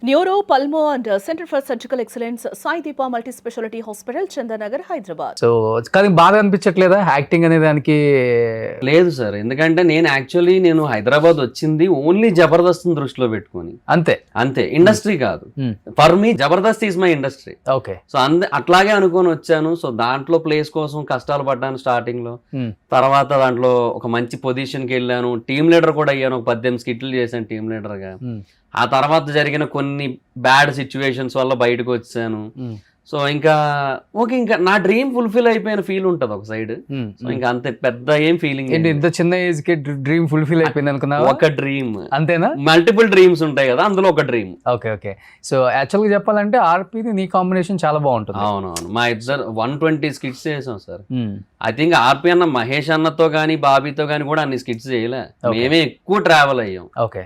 Neuro pulmo and centre for surgical excellence Sai Deepa multi speciality hospital Chandanagar Hyderabad. So కానీ బాగా అనిపించట్లేదా acting అనే దానికి? లేదు సార్, ఎందుకంటే నేను హైదరాబాద్ వచ్చింది ఓన్లీ జబర్దస్త్ దృష్టిలో పెట్టుకొని అంతే ఇండస్ట్రీ కాదు. For me Jabardasth is my industry. Okay. So అట్లాగే అనుకొని వచ్చాను. సో దాంట్లో ప్లేస్ కోసం కష్టాలు పడ్డాను స్టార్టింగ్ లో. తర్వాత దాంట్లో ఒక మంచి పొజిషన్ కి వెళ్ళాను. టీమ్ లీడర్ కూడా అయ్యాను. ఒక 18 స్కిట్లు చేశాను టీమ్ లీడర్ గా. ఆ తర్వాత జరిగిన కొన్ని బ్యాడ్ సిచ్యువేషన్స్ వల్ల బయటకు వచ్చాను. సో ఇంకా నా డ్రీమ్ ఫుల్ఫిల్ అయిపోయిన ఫీల్ ఉంటది ఒక సైడ్. సో ఇంకా అంతే, పెద్ద ఏం ఫీలింగ్. ఇంత చిన్న ఏజ్ కి డ్రీమ్ ఫుల్ఫిల్ అయిపోయింది అనుకున్నా? ఒక డ్రీమ్ అంతేనా? మల్టిపుల్ డ్రీమ్స్ ఉంటాయి కదా, అందులో ఒక dream. Okay okay. So actual గా చెప్పాలంటే ఆర్పీది నీ కాంబినేషన్ చాలా బాగుంటుంది. అవునవును, మా ఇద్దరు 120 స్కిట్స్ చేసాం సార్. ఐ థింక్ ఆర్పీ అన్న మహేష్ అన్నతో గానీ బాబీతో గానీ కూడా అన్ని స్కిట్స్ చేయలే. మేమే ఎక్కువ ట్రావెల్ అయ్యాం. ఓకే.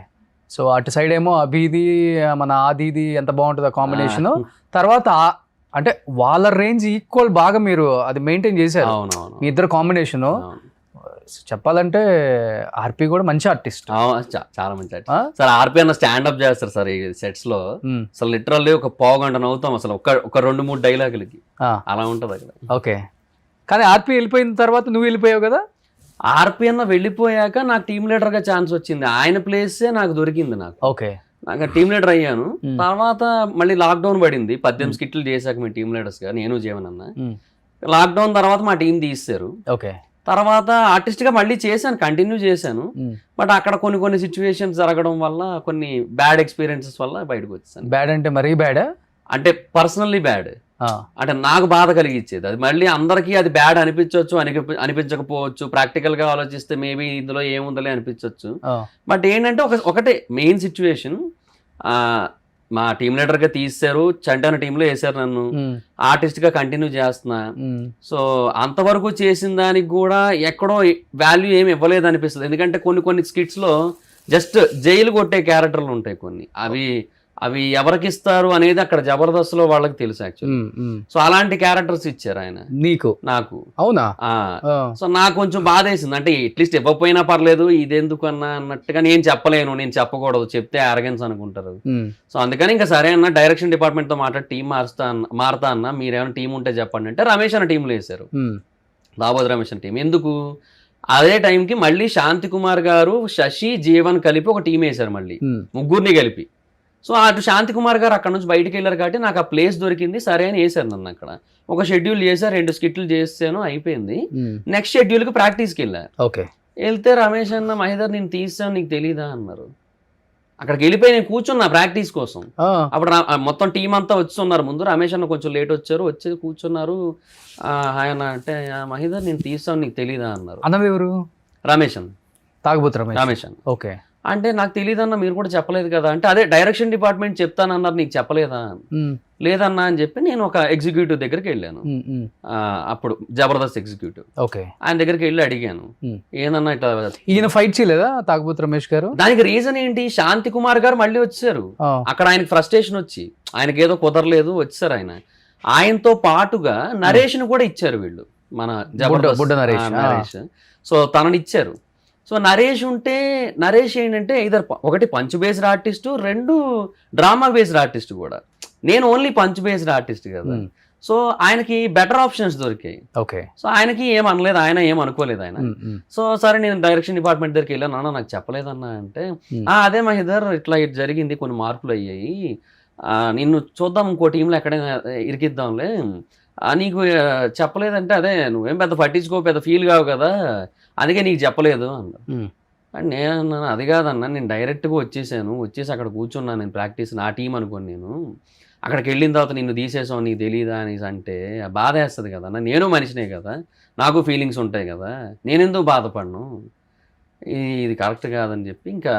సో అటు సైడ్ ఏమో అభిది మన ఆదిది ఎంత బాగుంటుంది ఆ కాంబినేషన్. తర్వాత అంటే వాళ్ళ రేంజ్ ఈక్వల్ బాగా మీరు అది మెయింటైన్ చేశారు. అవునవును, మీ ఇద్దరు కాంబినేషన్. చెప్పాలంటే ఆర్పీ కూడా మంచి ఆర్టిస్ట్, చాలా మంచి ఆర్టిస్ట్ సార్. ఆర్పీ అన్న స్టాండప్ చేస్తారు సార్ ఈ సెట్స్ లో. అసలు లిటరల్లీ ఒక పావు గంట నవ్వుతాం అసలు ఒక 2-3 డైలాగులకి. అలా ఉంటది అక్కడ. ఓకే. కానీ ఆర్పీ వెళ్ళిపోయిన తర్వాత నువ్వు వెళ్ళిపోయావు కదా. ఆర్పీ అన్న వెళ్ళిపోయాక నాకు టీమ్ లీడర్ గా ఛాన్స్ వచ్చింది. ఆయన ప్లేసే నాకు దొరికింది. ఓకే. నాకు టీమ్ లీడర్ అయ్యాను. తర్వాత మళ్ళీ లాక్డౌన్ పడింది. 18 స్కిట్లు చేశాక మేము టీమ్ లీడర్స్ గా, నేను జీవన్ అన్న. లాక్డౌన్ తర్వాత మా టీం తీస్తారు. ఓకే. తర్వాత ఆర్టిస్ట్ గా మళ్ళీ చేశాను, కంటిన్యూ చేశాను. బట్ అక్కడ కొన్ని సిచ్యువేషన్స్ జరగడం వల్ల, కొన్ని బ్యాడ్ ఎక్స్పీరియన్సెస్ వల్ల బయటకు వచ్చాను. బ్యాడ్ అంటే మరీ బ్యాడ్ అంటే పర్సనల్లీ బ్యాడ్, అంటే నాకు బాధ కలిగించేది. అది మళ్ళీ అందరికీ అది బ్యాడ్ అనిపించవచ్చు, అనిపించకపోవచ్చు. ప్రాక్టికల్ గా ఆలోచిస్తే మేబీ ఇందులో ఏముందలే అనిపించవచ్చు. బట్ ఏంటంటే ఒకటే మెయిన్ సిచ్యువేషన్, మా టీమ్ లీడర్ గా తీసారు, చంటాన టీంలో వేసారు నన్ను. ఆర్టిస్ట్ గా కంటిన్యూ చేస్తున్నా. సో అంతవరకు చేసిన దానికి కూడా ఎక్కడో వాల్యూ ఏమి ఇవ్వలేదు అనిపిస్తుంది. ఎందుకంటే కొన్ని స్కిట్స్ లో జస్ట్ జైలు కొట్టే క్యారెక్టర్లు ఉంటాయి కొన్ని. అవి ఎవరికి ఇస్తారు అనేది అక్కడ జబర్దస్త్ లో వాళ్ళకి తెలుసు యాక్చువల్లీ. సో అలాంటి క్యారెక్టర్స్ ఇచ్చారు ఆయన నాకు. అవునా? సో నాకు కొంచెం బాధ వేసింది. అంటే అట్లీస్ట్ ఇవ్వకపోయినా పర్లేదు, ఇదెందుకు అన్నట్టుగా నేను చెప్పలేను, నేను చెప్పకూడదు, చెప్తే అరగెన్స్ అనుకుంటారు. సో అందుకని ఇంకా సరే అన్న, డైరెక్షన్ డిపార్ట్మెంట్ తో మాట్లాడి టీం మారుతా అన్న, మీరేమైనా టీం ఉంటే చెప్పండి అంటే రమేష్ అన్న టీంలో వేశారు. దాబోద్ రమేష్ అన్న టీం. ఎందుకు అదే టైంకి మళ్ళీ శాంతి కుమార్ గారు, శశి, జీవన్ కలిపి ఒక టీం వేశారు మళ్ళీ, ముగ్గురిని కలిపి. సో అటు శాంతి కుమార్ గారు అక్కడ నుంచి బయటకు వెళ్ళారు కాబట్టి నాకు ఆ ప్లేస్ దొరికింది. సరే అని వేసారు నన్ను అక్కడ. ఒక షెడ్యూల్ చేశారు, 2 స్కిట్లు చేసాను, అయిపోయింది. నెక్స్ట్ షెడ్యూల్ కి ప్రాక్టీస్కి వెళ్ళారు. వెళ్తే రమేష్ అన్న, మహేదర్ నేను తీసాను నీకు తెలీదా అన్నారు. అక్కడికి వెళ్ళిపోయి నేను కూర్చున్నా ప్రాక్టీస్ కోసం. అప్పుడు మొత్తం టీం అంతా వచ్చున్నారు ముందు. రమేష్ అన్న కొంచెం లేట్ వచ్చారు, వచ్చి కూర్చున్నారు. ఆయన అంటే, మహేదర్ నేను తీసాను నీకు తెలీదా అన్నారు. అన్నది ఎవరు? రమేష్ అన్న, తాగుబోతు రమేష్ అన్న. ఓకే. అంటే నాకు తెలియదన్నా, మీరు కూడా చెప్పలేదు కదా అంటే, అదే డైరెక్షన్ డిపార్ట్మెంట్ చెప్తానన్నారు, నీకు చెప్పలేదా? లేదన్నా అని చెప్పి నేను ఒక ఎగ్జిక్యూటివ్ దగ్గరికి వెళ్ళాను. అప్పుడు జబర్దస్త్ ఎగ్జిక్యూటివ్. ఆయన దగ్గరికి వెళ్ళి అడిగాను, ఏందన్నా ఇట్లా. ఈయన ఫైట్ చేయలేదా తాగుబోతు రమేష్ గారు? దానికి రీజన్ ఏంటి, శాంతి కుమార్ గారు మళ్ళీ వచ్చారు. అక్కడ ఆయనకి ఫ్రస్ట్రేషన్ వచ్చి, ఆయనకి ఏదో కుదరలేదు, వచ్చారు ఆయన. ఆయనతో పాటుగా నరేష్ ను కూడా ఇచ్చారు వీళ్ళు, మన జబర్దస్త్ నరేష్. సో తనని ఇచ్చారు. సో నరేష్ ఏంటంటే ఒకటి punch based artist, 2 drama based artist కూడా. నేను ఓన్లీ పంచ్ బేస్డ్ ఆర్టిస్ట్ కదా. సో ఆయనకి బెటర్ ఆప్షన్స్ దొరికాయి. సో ఆయనకి ఏమనలేదు, ఆయన ఏమనుకోలేదు ఆయన. సో సరే నేను డైరెక్షన్ డిపార్ట్మెంట్ దగ్గరికి వెళ్ళాను. నాన్న నాకు చెప్పలేదన్నా అంటే, అదే మహేదర్ ఇట్లా జరిగింది, కొన్ని మార్పులు అయ్యాయి, నిన్ను చూద్దాం ఇంకో టీంలో ఎక్కడైనా ఇరికిద్దాంలే, నీకు చెప్పలేదంటే అదే నువ్వేం పెద్ద పట్టించుకో, పెద్ద ఫీల్ కావు కదా, అందుకే నీకు చెప్పలేదు అన్నారు. అండ్ నేను అన్నాను, అది కాదన్నా, నేను డైరెక్ట్గా వచ్చేసి అక్కడ కూర్చున్నాను, నేను ప్రాక్టీస్ నా టీం అనుకోని. నేను అక్కడికి వెళ్ళిన తర్వాత నిన్ను తీసేసావు, నీకు తెలీదా అనేసి అంటే బాధ వేస్తుంది కదా, నేను మనిషినే కదా, నాకు ఫీలింగ్స్ ఉంటాయి కదా, నేనెందుకు బాధపడను, ఇది కరెక్ట్ కాదని చెప్పి ఇంకా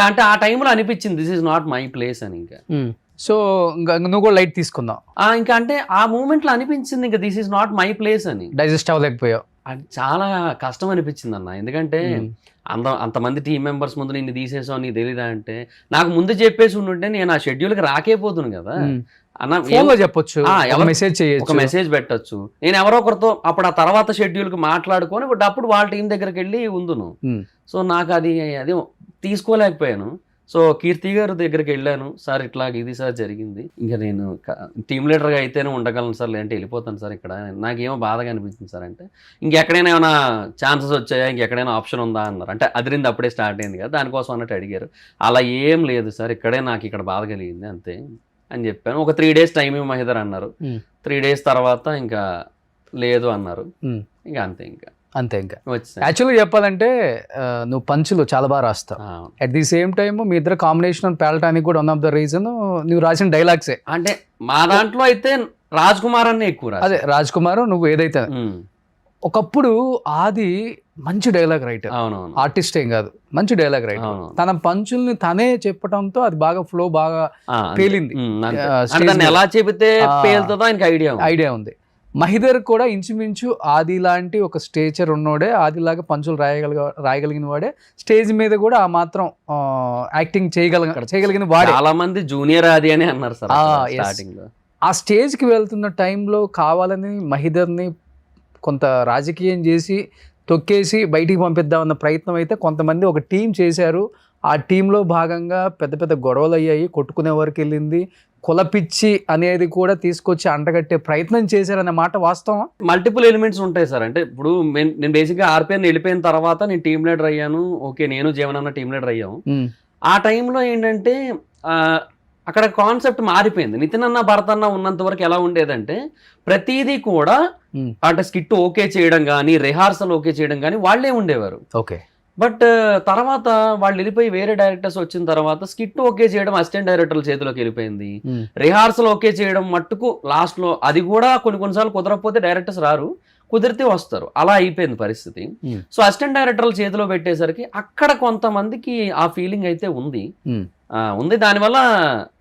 అంటే ఆ టైంలో అనిపించింది this is not my place అని. ఇంకా సో నువ్వు కూడా లైట్ తీసుకున్నావు ఇంకా, అంటే ఆ మూమెంట్ లో అనిపించింది ఇంకా this is not my place అని. డైజెస్ట్ అవ్వలేకపోయావు? అది చాలా కష్టం అనిపించింది అన్న. ఎందుకంటే అంతమంది టీం మెంబర్స్ ముందు నిన్ను తీసేసావు, నీకు తెలీదా అంటే, నాకు ముందు చెప్పేసి ఉండుంటే నేను ఆ షెడ్యూల్కి రాకేపోతున్నాను కదా అన్న. చెప్పొచ్చు, ఒక మెసేజ్ పెట్టచ్చు, నేను ఎవరో ఒకరితో అప్పుడు ఆ తర్వాత షెడ్యూల్కి మాట్లాడుకొని అప్పుడు వాళ్ళ టీం దగ్గరికి వెళ్ళి ఉందును. సో నాకు అది తీసుకోలేకపోయాను. సో కీర్తి గారి దగ్గరికి వెళ్ళాను, సార్ ఇట్లా ఇది సార్ జరిగింది, ఇంకా నేను టీమ్ లీడర్గా అయితేనే ఉండగలను సార్, లేదంటే వెళ్ళిపోతాను సార్, ఇక్కడ నాకేమో బాధగా అనిపించింది సార్ అంటే, ఇంకెక్కడైనా ఏమైనా ఛాన్సెస్ వచ్చాయా, ఇంకెక్కడైనా ఆప్షన్ ఉందా అన్నారు. అంటే అదిరింది అప్పుడే స్టార్ట్ అయింది కదా, దానికోసం అన్నట్టు అడిగారు. అలా ఏం లేదు సార్, ఇక్కడే నాకు ఇక్కడ బాధ కలిగింది అంతే అని చెప్పాను. ఒక 3 days టైం మహిదర్ అన్నారు. 3 days తర్వాత ఇంకా లేదు అన్నారు. ఇంకా అంతే ఇంకా వచ్చి యాక్చువల్గా చెప్పాలంటే నువ్వు పంచులు చాలా బాగా రాస్తావు. అట్ ది సేమ్ టైమ్ మీ ఇద్దరు కాంబినేషన్ పేలటానికి కూడా వన్ ఆఫ్ ద రీజన్ నువ్వు రాసిన డైలాగ్సే. అంటే మా దాంట్లో అయితే రాజ్ కుమార్ అనే ఎక్కువ. అదే రాజ్ కుమార్ నువ్వు ఏదైతే ఒకప్పుడు ఆది మంచి డైలాగ్ రైటర్, అవునవును, ఆర్టిస్ట్ ఏం కాదు, మంచి డైలాగ్ రైటర్. తన పంచుల్ని తనే చెప్పడంతో అది బాగా ఫ్లో బాగా పేలింది. ఎలా చెబితే పేలుతుందో ఆయనకి ఐడియా ఉంది. మహిదర్ కూడా ఇంచుమించు ఆది లాంటి ఒక స్టేచర్ ఉన్నోడే, ఆదిలాగా పంచులు రాయగలిగిన వాడే, స్టేజ్ మీద కూడా ఆ మాత్రం యాక్టింగ్ చేయగలిగిన వాడే. చాలా మంది జూనియర్ ఆది అని అన్నారు సార్ స్టార్టింగ్ లో. ఆ స్టేజ్కి వెళ్తున్న టైంలో కావాలని మహిదర్ని కొంత రాజకీయం చేసి తొక్కేసి బయటికి పంపిద్దామన్న ప్రయత్నం అయితే కొంతమంది ఒక టీం చేశారు. ఆ టీంలో భాగంగా పెద్ద పెద్ద గొడవలు అయ్యాయి, కొట్టుకునే వరకు వెళ్ళింది. కులపిచ్చి అనేది కూడా తీసుకొచ్చి అంటగట్టే ప్రయత్నం చేశారనే మాట వాస్తవం. మల్టిపుల్ ఎలిమెంట్స్ ఉంటాయి సార్. అంటే ఇప్పుడు నేను బేసిక్గా ఆర్పిఎన్ వెళ్ళిపోయిన తర్వాత నేను టీమ్ లీడర్ అయ్యాను. ఓకే, నేను జీవనన్న టీమ్ లీడర్ అయ్యాము. ఆ టైంలో ఏంటంటే అక్కడ కాన్సెప్ట్ మారిపోయింది. నితిన్ అన్న భరత్ అన్న ఉన్నంత వరకు ఎలా ఉండేదంటే ప్రతిదీ కూడా అంటే స్కిట్ ఓకే చేయడం కానీ, రిహార్సల్ ఓకే చేయడం కానీ వాళ్ళే ఉండేవారు. ఓకే, బట్ తర్వాత వాళ్ళు వెళ్ళిపోయి వేరే డైరెక్టర్స్ వచ్చిన తర్వాత స్కిట్ ఓకే చేయడం అసిస్టెంట్ డైరెక్టర్ల చేతిలోకి వెళ్ళిపోయింది. రిహార్సల్ ఓకే చేయడం మట్టుకు లాస్ట్ లో అది కూడా కొన్నిసార్లు కుదరకపోతే డైరెక్టర్స్ రారు, కుదిరితే వస్తారు. అలా అయిపోయింది పరిస్థితి. సో అసిస్టెంట్ డైరెక్టర్ల చేతిలో పెట్టేసరికి అక్కడ కొంతమందికి ఆ ఫీలింగ్ అయితే ఉంది. దానివల్ల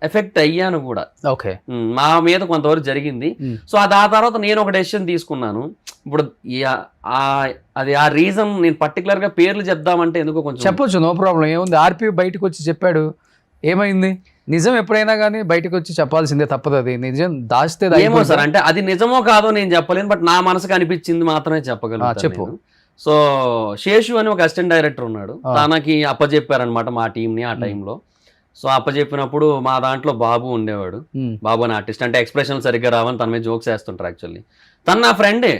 ఎఫెక్ట్ అయ్యాను కూడా. ఓకే, మా మీద కొంతవరకు జరిగింది. సో ఆ తర్వాత నేను ఒక డెసిషన్ తీసుకున్నాను. ఇప్పుడు అది ఆ రీజన్ నేను పర్టికులర్ గా పేర్లు చెప్దామంటే ఎందుకో కొంచెం చెప్పొచ్చు, నో ప్రాబ్లం, ఏముంది. ఆర్పి బయటకు వచ్చి చెప్పాడు, ఏమైంది? నిజం ఎప్పుడైనా కానీ బయటకు వచ్చి చెప్పాల్సిందే, తప్పదు. అది నిజం దాస్తే ఏమో సార్, అంటే అది నిజమో కాదో నేను చెప్పలేను, బట్ నా మనసుకు అనిపించింది మాత్రమే చెప్పగలను. చెప్పు. సో శేషు అని ఒక అసిస్టెంట్ డైరెక్టర్ ఉన్నాడు, తనకి అప్పచెప్పారనమాట మా టీంని ఆ టైంలో. సో అప్పచెప్పినప్పుడు మా దాంట్లో బాబు ఉండేవాడు. బాబు అని ఆర్టిస్ట్, అంటే ఎక్స్ప్రెషన్ సరిగ్గా రావని తన మీద జోక్స్ వేస్తుంటారు. యాక్చువల్లీ తను నా ఫ్రెండే,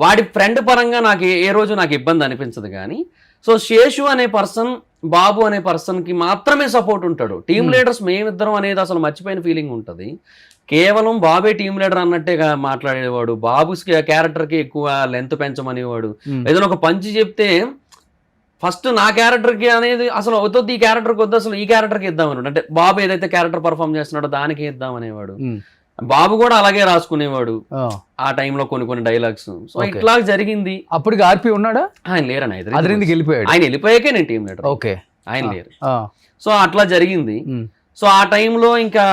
వాడి ఫ్రెండ్ పరంగా నాకు ఏ రోజు నాకు ఇబ్బంది అనిపించదు. కానీ సో శేషు అనే పర్సన్, బాబు అనే పర్సన్కి మాత్రమే సపోర్ట్ ఉంటాడు. టీమ్ లీడర్స్ మేమిద్దరం అనేది అసలు మర్చిపోయిన ఫీలింగ్ ఉంటుంది. కేవలం బాబే టీమ్ లీడర్ అన్నట్టేగా మాట్లాడేవాడు. బాబు క్యారెక్టర్కి ఎక్కువ లెంత్ పెంచమనేవాడు. ఏదైనా ఒక పంచి చెప్తే ఫస్ట్ నా క్యారెక్టర్కి అనేది అసలు వద్దు, ఈ క్యారెక్టర్కి వద్దు, అసలు ఈ క్యారెక్టర్కి ఇద్దామని, అంటే బాబు ఏదైతే క్యారెక్టర్ పర్ఫామ్ చేస్తున్నాడో దానికి ఇద్దామనేవాడు. బాబు కూడా అలాగే రాసుకునేవాడు ఆ టైంలో కొన్ని డైలాగ్స్. సో ఇట్లా జరిగింది. అప్పటికి ఆర్పి ఉన్నాడా? ఆయన లేరని వెళ్ళిపోయాడు. ఆయన వెళ్ళిపోయాకే నేను టీమ్ లీడర్. ఓకే, ఆయన లేరు. సో అట్లా జరిగింది. సో ఆ టైంలో ఇంకా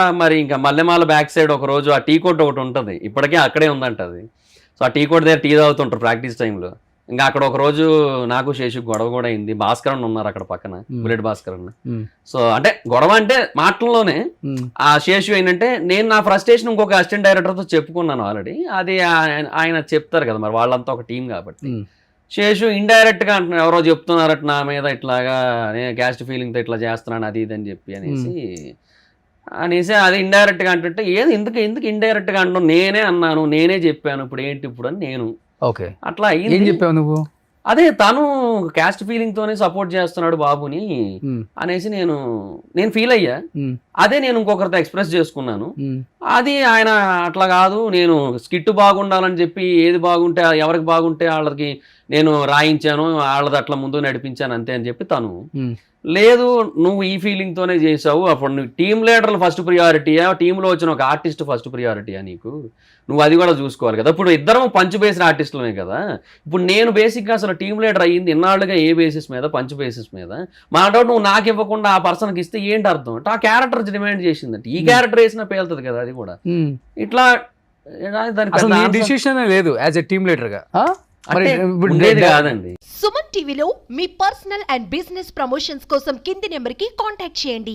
మల్లెమాల బ్యాక్ సైడ్ ఒక రోజు ఆ టీ కోట్ ఒకటి ఉంటుంది, ఇప్పటికే అక్కడే ఉందంట అది. సో ఆ టీ కోట్ దగ్గర టీ తాగుతుంటారు ప్రాక్టీస్ టైంలో. ఇంకా అక్కడ ఒక రోజు నాకు శేషు గొడవ కూడా అయింది. భాస్కర్ ఉన్నారు అక్కడ పక్కన, బుల్లెట్ భాస్కర్. సో అంటే గొడవ అంటే మాటల్లోనే. ఆ శేషు ఏంటంటే నేను నా ఫ్రస్ట్రేషన్ ఇంకొక అసిస్టెంట్ డైరెక్టర్తో చెప్పుకున్నాను ఆల్రెడీ. అది ఆయన చెప్తారు కదా, మరి వాళ్ళంతా ఒక టీం కాబట్టి. శేషు ఇండైరెక్ట్ గా అంటున్నాడు, ఎవరో చెప్తున్నారట నా మీద ఇట్లాగా, నేను క్యాస్ట్ ఫీలింగ్ తో ఇట్లా చేస్తున్నాను అది ఇది అని చెప్పి అనేసి అది ఇండైరెక్ట్ గా అంటుంటే, ఏది ఎందుకు ఇండైరెక్ట్ గా అంటున్నావు, నేనే అన్నాను, నేనే చెప్పాను, ఇప్పుడు ఏంటి ఇప్పుడు అని నేను. ఓకే, అట్లా ఏం చెప్పావు నువ్వు? అదే తను క్యాస్ట్ ఫీలింగ్ తోనే సపోర్ట్ చేస్తున్నాడు బాబుని అనేసి నేను ఫీల్ అయ్యా. అదే నేను ఇంకొకరితో ఎక్స్ప్రెస్ చేసుకున్నాను. అది ఆయన అట్లా కాదు, నేను స్కిట్ బాగుండాలని చెప్పి ఏది బాగుంటే ఎవరికి బాగుంటే వాళ్ళకి నేను రాయించాను, వాళ్ళది అట్లా ముందు నడిపించాను అంతే అని చెప్పి తను. లేదు, నువ్వు ఈ ఫీలింగ్ తోనే చేసావు, అప్పుడు నువ్వు టీమ్ లీడర్లు ఫస్ట్ ప్రియారిటీయా, టీంలో వచ్చిన ఒక ఆర్టిస్ట్ ఫస్ట్ ప్రియారిటీయా నీకు, నువ్వు అది కూడా చూసుకోవాలి కదా. ఇప్పుడు ఇద్దరం పంచ్ బేస్డ్ ఆర్టిస్టులనే కదా. ఇప్పుడు నేను బేసిక్గా అసలు టీమ్ లీడర్ అయ్యింది ఇన్నాళ్ళుగా ఏ బేసిస్ మీద, పంచ్ బేసిస్ మీద. మా డౌట్ నువ్వు నాకు ఇవ్వకుండా ఆ పర్సన్కి ఇస్తే ఏంటి అర్థం? ఆ క్యారెక్టర్ డిమాండ్ చేసిందంటే ఈ క్యారెక్టర్ వేసినా పేలుతుంది కదా. అది కూడా ఇట్లా డిసిషన్ లేదు యాజ్ ఎ టీమ్ లీడర్ గా కాదండి. సుమన్ టీవీలో మీ పర్సనల్ అండ్ బిజినెస్ ప్రమోషన్స్ కోసం కింది నెంబర్కి కాంటాక్ట్ చేయండి.